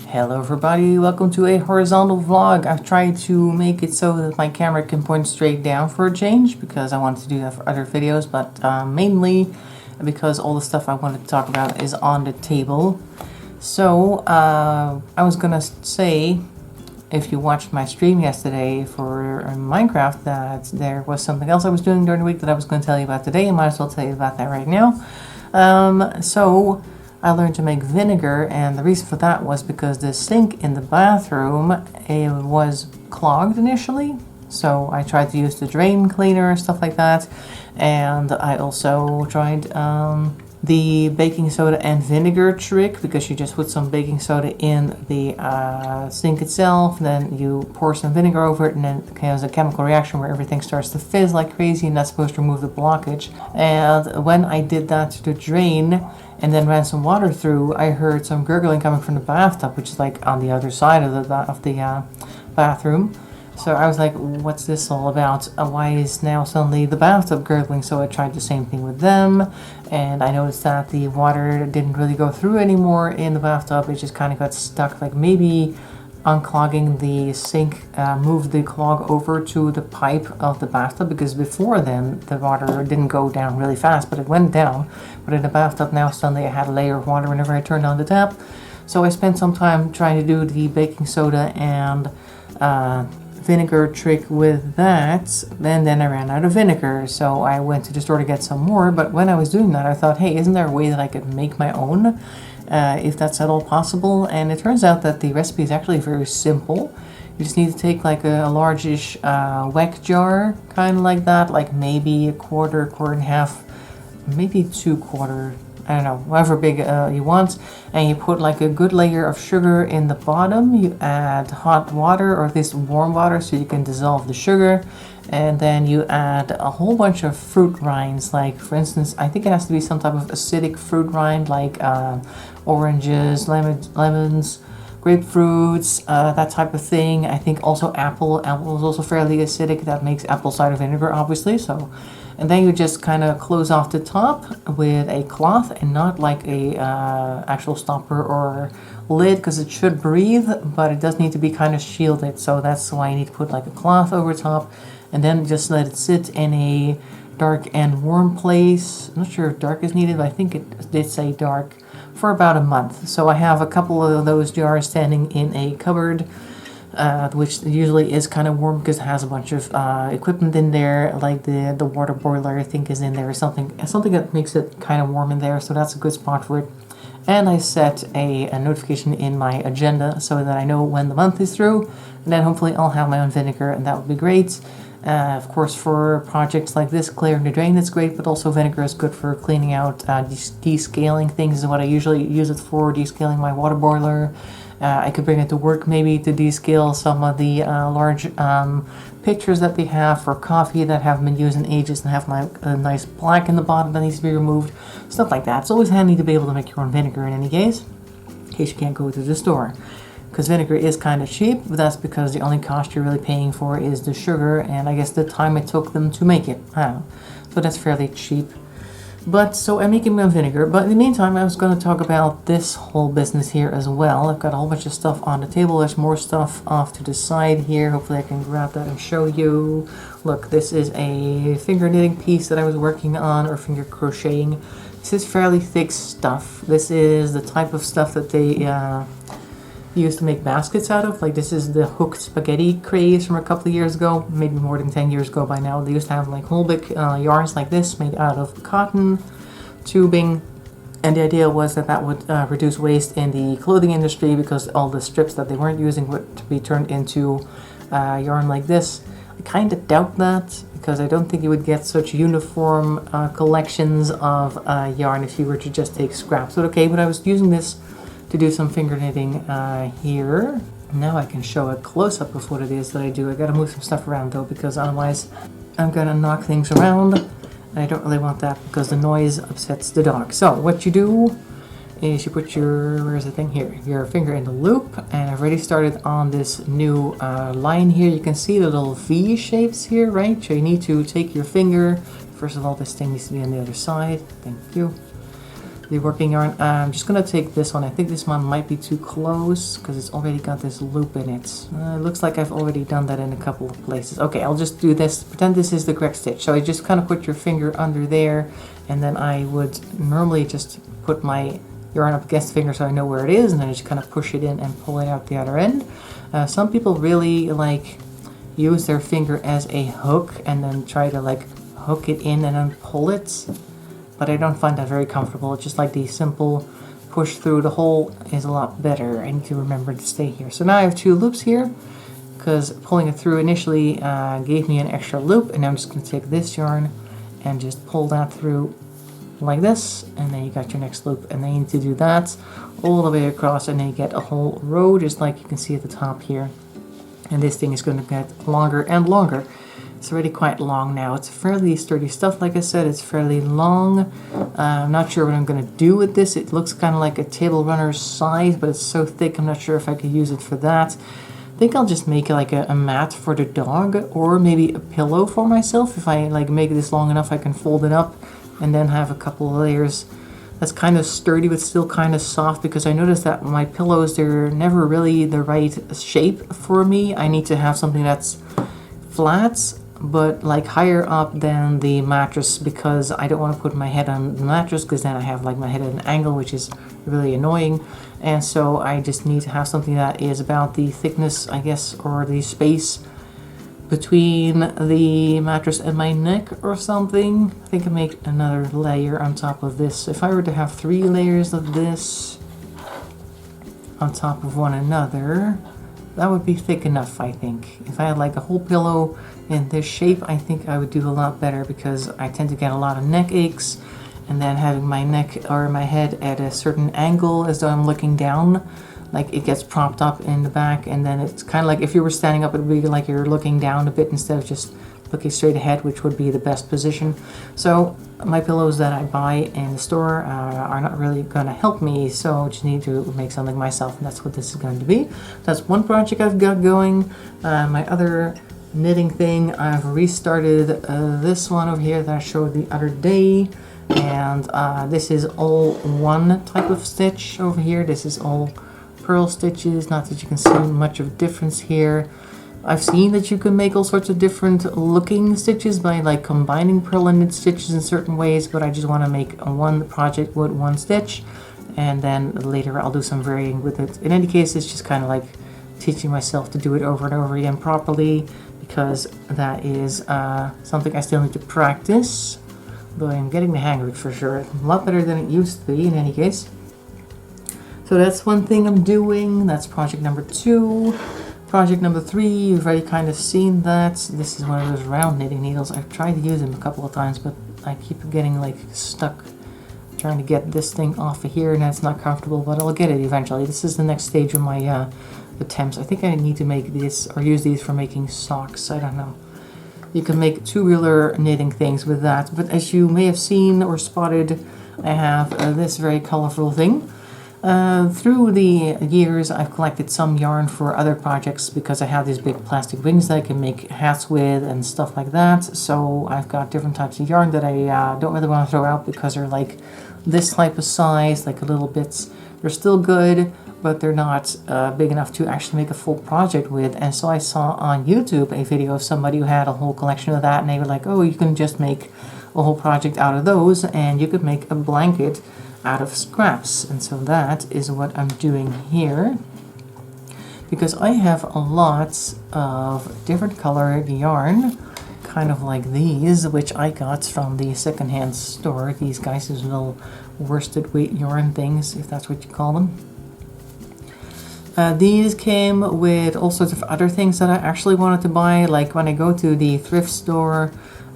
Hello everybody, welcome to a horizontal vlog. I've tried to make it so that my camera can point straight down for a change because I wanted to do that for other videos, but mainly because all the stuff I wanted to talk about is on the table. So I was gonna say, if you watched my stream yesterday for Minecraft, that there was something else I was doing during the week that I was going to tell you about today. I might as well tell you about that right now. So I learned to make vinegar, and the reason for that was because the sink in the bathroom was clogged initially. So I tried to use the drain cleaner and stuff like that, and I also tried the baking soda and vinegar trick, because you just put some baking soda in the sink itself, then you pour some vinegar over it, and then it has a chemical reaction where everything starts to fizz like crazy, and that's supposed to remove the blockage. And when I did that to the drain and then ran some water through, I heard some gurgling coming from the bathtub, which is like on the other side of the bathroom. So I was like, what's this all about? Why is now suddenly the bathtub gurgling? So I tried the same thing with them, and I noticed that the water didn't really go through anymore in the bathtub. It just kind of got stuck, like maybe unclogging the sink moved the clog over to the pipe of the bathtub, because before then the water didn't go down really fast, but it went down. But in the bathtub now suddenly I had a layer of water whenever I turned on the tap. So I spent some time trying to do the baking soda and vinegar trick with that, and then I ran out of vinegar, so I went to the store to get some more. But when I was doing that, I thought, hey, isn't there a way that I could make my own, if that's at all possible? And it turns out that the recipe is actually very simple. You just need to take like a large-ish weck jar, kind of like that, like maybe a quarter and a half, maybe 2/4, I don't know, however big you want, and you put like a good layer of sugar in the bottom. You add hot water, or at least warm water, so you can dissolve the sugar, and then you add a whole bunch of fruit rinds. Like, for instance, I think it has to be some type of acidic fruit rind, like oranges, lemons, grapefruits, that type of thing. I think also apple is also fairly acidic. That makes apple cider vinegar, obviously. So, and then you just kind of close off the top with a cloth, and not like a actual stopper or lid, because it should breathe, but it does need to be kind of shielded. So that's why you need to put like a cloth over top, and then just let it sit in a dark and warm place. I'm not sure if dark is needed, but I think it did say dark, for about a month. So I have a couple of those jars standing in a cupboard, which usually is kind of warm because it has a bunch of equipment in there, like the water boiler I think is in there, or something that makes it kind of warm in there. So that's a good spot for it. And I set a notification in my agenda so that I know when the month is through, and then hopefully I'll have my own vinegar, and that would be great. Of course, for projects like this, clearing the drain, that's great, but also vinegar is good for cleaning out, descaling things is what I usually use it for, descaling my water boiler. I could bring it to work maybe to descale some of the large pitchers that they have for coffee that haven't been used in ages and have like a nice plaque in the bottom that needs to be removed. Stuff like that. It's always handy to be able to make your own vinegar in any case you can't go to the store. Because vinegar is kind of cheap, but that's because the only cost you're really paying for is the sugar and I guess the time it took them to make it. I don't know. So that's fairly cheap. But so I'm making my own vinegar. But in the meantime, I was going to talk about this whole business here as well. I've got a whole bunch of stuff on the table. There's more stuff off to the side here. Hopefully I can grab that and show you. Look, this is a finger knitting piece that I was working on, or finger crocheting. This is fairly thick stuff. This is the type of stuff that they used to make baskets out of. Like, this is the hooked spaghetti craze from a couple of years ago, maybe more than 10 years ago by now. They used to have like whole big yarns like this made out of cotton tubing, and the idea was that that would reduce waste in the clothing industry, because all the strips that they weren't using would be turned into yarn like this. I kind of doubt that, because I don't think you would get such uniform collections of yarn if you were to just take scraps. But okay, but I was using this to do some finger knitting here. Now I can show a close-up of what it is that I do. I gotta move some stuff around though, because otherwise I'm gonna knock things around, and I don't really want that because the noise upsets the dog. So what you do is you put your, where's the thing here, your finger in the loop, and I've already started on this new line here. You can see the little V shapes here, right? So you need to take your finger, first of all this thing needs to be on the other side, thank you. the working yarn. I'm just gonna take this one. I think this one might be too close because it's already got this loop in it. It looks like I've already done that in a couple of places. Okay, I'll just do this, pretend this is the correct stitch. So I just kind of put your finger under there, and then I would normally just put my yarn up against the finger so I know where it is, and then I just kind of push it in and pull it out the other end. Some people really like use their finger as a hook and then try to like hook it in and then pull it, but I don't find that very comfortable. It's just like the simple push through the hole is a lot better. I need to remember to stay here. So now I have 2 loops here because pulling it through initially gave me an extra loop, and now I'm just going to take this yarn and just pull that through like this, and then you got your next loop, and then you need to do that all the way across, and then you get a whole row just like you can see at the top here. And this thing is going to get longer and longer. It's already quite long now. It's fairly sturdy stuff, like I said. It's fairly long. I'm not sure what I'm going to do with this. It looks kind of like a table runner's size, but it's so thick I'm not sure if I could use it for that. I think I'll just make like a mat for the dog, or maybe a pillow for myself. If I like make this long enough, I can fold it up and then have a couple of layers that's kind of sturdy but still kind of soft, because I noticed that my pillows, they're never really the right shape for me. I need to have something that's flat but like higher up than the mattress, because I don't want to put my head on the mattress because then I have like my head at an angle, which is really annoying. And so I just need to have something that is about the thickness, I guess, or the space between the mattress and my neck or something. I think I make another layer on top of this. If I were to have 3 layers of this on top of one another, that would be thick enough, I think. If I had like a whole pillow in this shape, I think I would do a lot better, because I tend to get a lot of neck aches, and then having my neck or my head at a certain angle as though I'm looking down, like it gets propped up in the back, and then it's kind of like if you were standing up, it would be like you're looking down a bit instead of just looking straight ahead, which would be the best position. So my pillows that I buy in the store are not really going to help me, so I just need to make something myself, and that's what this is going to be. That's one project I've got going. My other knitting thing, I've restarted this one over here that I showed the other day, and this is all one type of stitch over here. This is all purl stitches, not that you can see much of a difference here. I've seen that you can make all sorts of different looking stitches by like combining purl and knit stitches in certain ways, but I just want to make one project with one stitch, and then later I'll do some varying with it. In any case, it's just kind of like teaching myself to do it over and over again properly, because that is something I still need to practice, though I'm getting the hang of it for sure. A lot better than it used to be in any case. So that's one thing I'm doing. That's project number 2. Project number 3, you've already kind of seen that. This is one of those round knitting needles. I've tried to use them a couple of times, but I keep getting like stuck trying to get this thing off of here, and that's not comfortable, but I'll get it eventually. This is the next stage of my attempts. I think I need to make these, or use these for making socks. I don't know. You can make tubular knitting things with that, but as you may have seen or spotted, I have this very colorful thing. Through the years, I've collected some yarn for other projects, because I have these big plastic wings that I can make hats with and stuff like that. So I've got different types of yarn that I don't really want to throw out, because they're like this type of size, like little bits. They're still good, but they're not big enough to actually make a full project with. And so I saw on YouTube a video of somebody who had a whole collection of that, and they were like, oh, you can just make a whole project out of those, and you could make a blanket out of scraps. And so that is what I'm doing here, because I have a lot of different colored yarn, kind of like these, which I got from the secondhand store. These guys, these little worsted weight yarn things, if that's what you call them. These came with all sorts of other things that I actually wanted to buy, like when I go to the thrift store,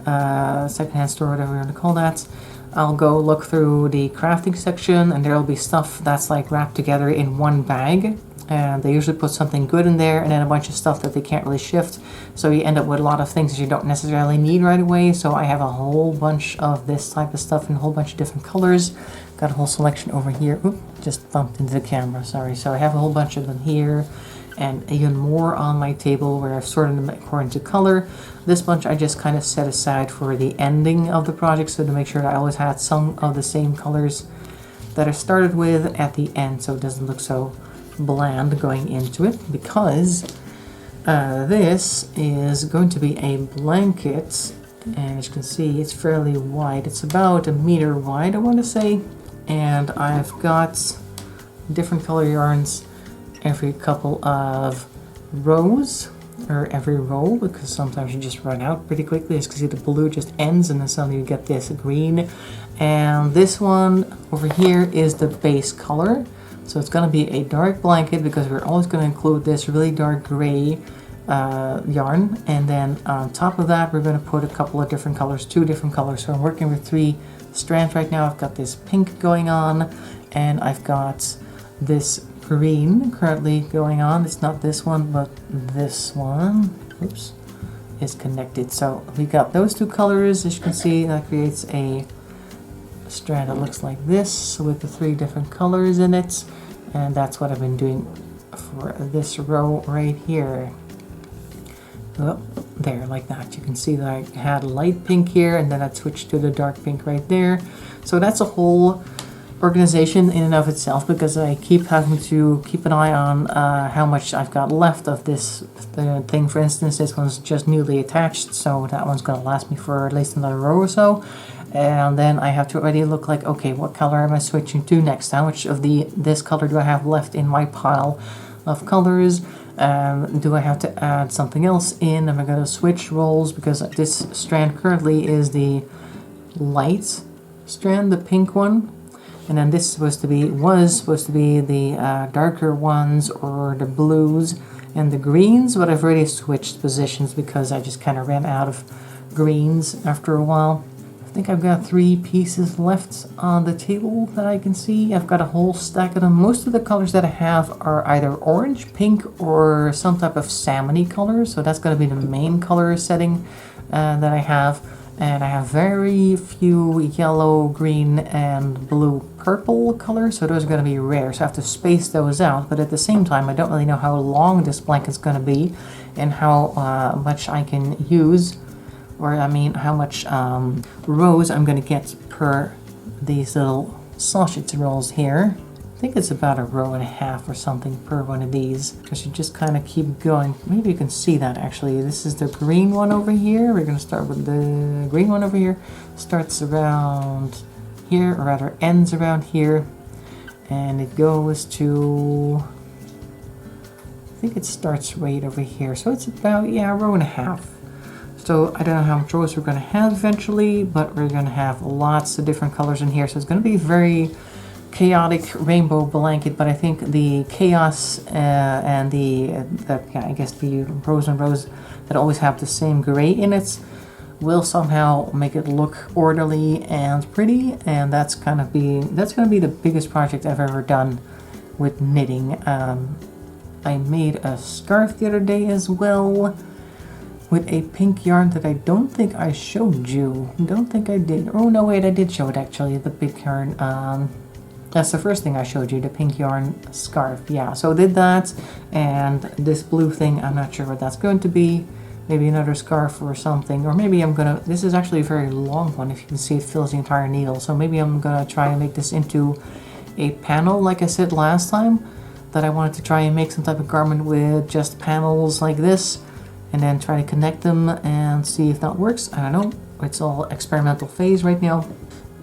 secondhand store, whatever you want to call that, I'll go look through the crafting section, and there'll be stuff that's like wrapped together in one bag, and they usually put something good in there and then a bunch of stuff that they can't really shift, so you end up with a lot of things that you don't necessarily need right away. So I have a whole bunch of this type of stuff in a whole bunch of different colors. Got a whole selection over here. Oop, just bumped into the camera, sorry. So I have a whole bunch of them here, and even more on my table where I've sorted them according to color. This bunch I just kind of set aside for the ending of the project, so to make sure that I always had some of the same colors that I started with at the end, so it doesn't look so bland going into it, because this is going to be a blanket, and as you can see, it's fairly wide. It's about 1 meter wide, I want to say, and I've got different color yarns every couple of rows, or every row, because sometimes you just run out pretty quickly. As you can see, the blue just ends and then suddenly you get this green. And this one over here is the base color, so it's going to be a dark blanket because we're always going to include this really dark gray yarn, and then on top of that we're going to put a couple of different colors, 2 different colors. So I'm working with 3 strands right now. I've got this pink going on, and I've got this green currently going on. It's not this one, but this one, oops, is connected. So we got those 2 colors. As you can see, that creates a strand that looks like this with the 3 different colors in it, and that's what I've been doing for this row right here. Oh, there, like that. You can see that I had light pink here, and then I switched to the dark pink right there. So that's a whole organization in and of itself, because I keep having to keep an eye on how much I've got left of this thing. For instance, this one's just newly attached, so that one's going to last me for at least another row or so. And then I have to already look like, okay, what color am I switching to next? How much of this color do I have left in my pile of colors? Do I have to add something else in? Am I going to switch roles? Because this strand currently is the light strand, the pink one, and then this was supposed to be the darker ones, or the blues and the greens, but I've already switched positions because I just kind of ran out of greens after a while. I think I've got 3 pieces left on the table that I can see. I've got a whole stack of them. Most of the colors that I have are either orange, pink, or some type of salmony color, so that's going to be the main color setting that I have. And I have very few yellow, green, and blue, purple colors, so those are going to be rare, so I have to space those out. But at the same time, I don't really know how long this blanket's going to be and how much I can use, or I mean how much rows I'm going to get per these little sausage rolls here. I think it's about 1.5 rows or something per one of these, because you just kind of keep going. Maybe you can see that actually. This is the green one over here. We're going to start with the green one over here. Starts around here, or rather ends around here, and it goes to, I think it starts right over here. So it's about, yeah, 1.5 rows. So I don't know how much rows we're going to have eventually, but we're going to have lots of different colors in here. So it's going to be very chaotic rainbow blanket, but I think the chaos and I guess the rows and rows that always have the same gray in it will somehow make it look orderly and pretty, and that's going to be the biggest project I've ever done with knitting. I made a scarf the other day as well with a pink yarn that I don't think I showed you. Don't think I did. Oh no, wait, I did show it actually, the pink yarn. That's the first thing I showed you, the pink yarn scarf. Yeah, so I did that, and this blue thing, I'm not sure what that's going to be. Maybe another scarf or something, or maybe I'm gonna, this is actually a very long one, if you can see it fills the entire needle, so maybe I'm gonna try and make this into a panel, like I said last time, that I wanted to try and make some type of garment with just panels like this, and then try to connect them and see if that works. I don't know, it's all experimental phase right now,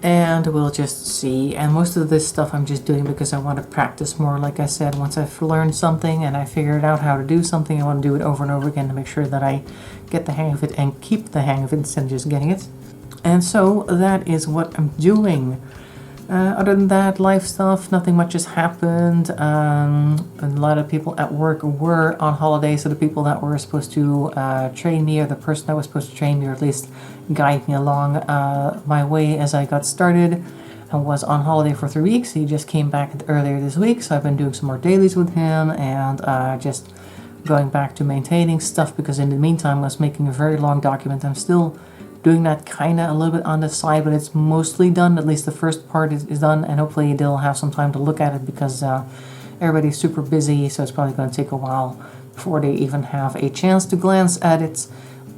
and we'll just see. And most of this stuff I'm just doing because I want to practice more. Like I said, once I've learned something and I figured out how to do something, I want to do it over and over again to make sure that I get the hang of it and keep the hang of it instead of just getting it. And so that is what I'm doing. Other than that, life stuff, nothing much has happened. A lot of people at work were on holiday, so the people that were supposed to train me, or the person that was supposed to train me, or at least guide me along my way as I got started, and was on holiday for 3 weeks. He just came back earlier this week, so I've been doing some more dailies with him, and just going back to maintaining stuff, because in the meantime I was making a very long document. I'm still doing that kind of a little bit on the side, but it's mostly done. At least the first part is done, and hopefully they'll have some time to look at it, because everybody's super busy, so it's probably going to take a while before they even have a chance to glance at it.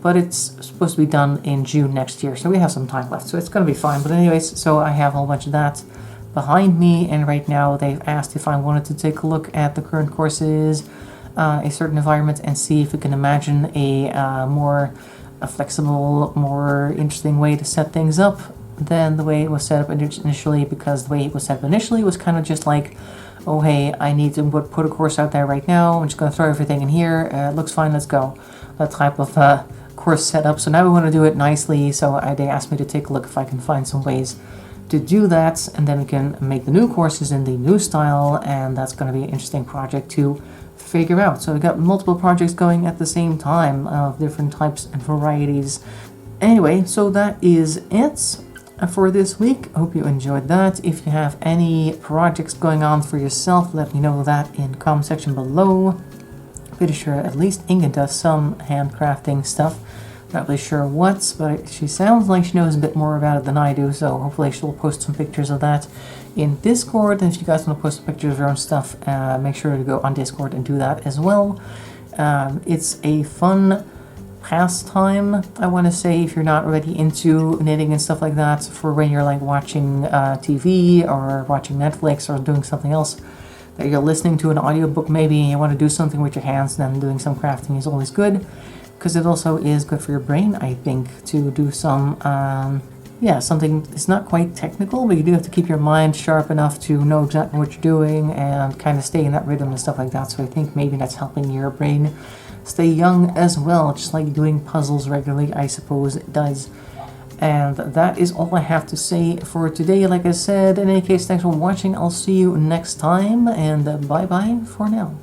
But it's supposed to be done in June next year, so we have some time left, so it's going to be fine. But anyways, so I have a whole bunch of that behind me, and right now they've asked if I wanted to take a look at the current courses, a certain environment, and see if we can imagine a flexible, more interesting way to set things up than the way it was set up initially, because the way it was set up initially was kind of just like, oh hey, I need to put a course out there right now, I'm just going to throw everything in here, it looks fine, let's go. That type of course setup. So now we want to do it nicely, so they asked me to take a look if I can find some ways to do that, and then we can make the new courses in the new style, and that's going to be an interesting project to figure out. So we got multiple projects going at the same time of different types and varieties. Anyway, so that is it for this week. I hope you enjoyed that. If you have any projects going on for yourself, let me know that in the comment section below. Pretty sure at least Inga does some handcrafting stuff. Not really sure what, but she sounds like she knows a bit more about it than I do, so hopefully she'll post some pictures of that in Discord. And if you guys want to post pictures of your own stuff, make sure to go on Discord and do that as well. It's a fun pastime, I want to say, if you're not already into knitting and stuff like that, for when you're like watching TV or watching Netflix or doing something else, that you're listening to an audiobook maybe and you want to do something with your hands, then doing some crafting is always good, because it also is good for your brain, I think, to do some something. It's not quite technical, but you do have to keep your mind sharp enough to know exactly what you're doing and kind of stay in that rhythm and stuff like that. So I think maybe that's helping your brain stay young as well, just like doing puzzles regularly, I suppose it does. And that is all I have to say for today. Like I said, in any case, thanks for watching. I'll see you next time, and bye-bye for now.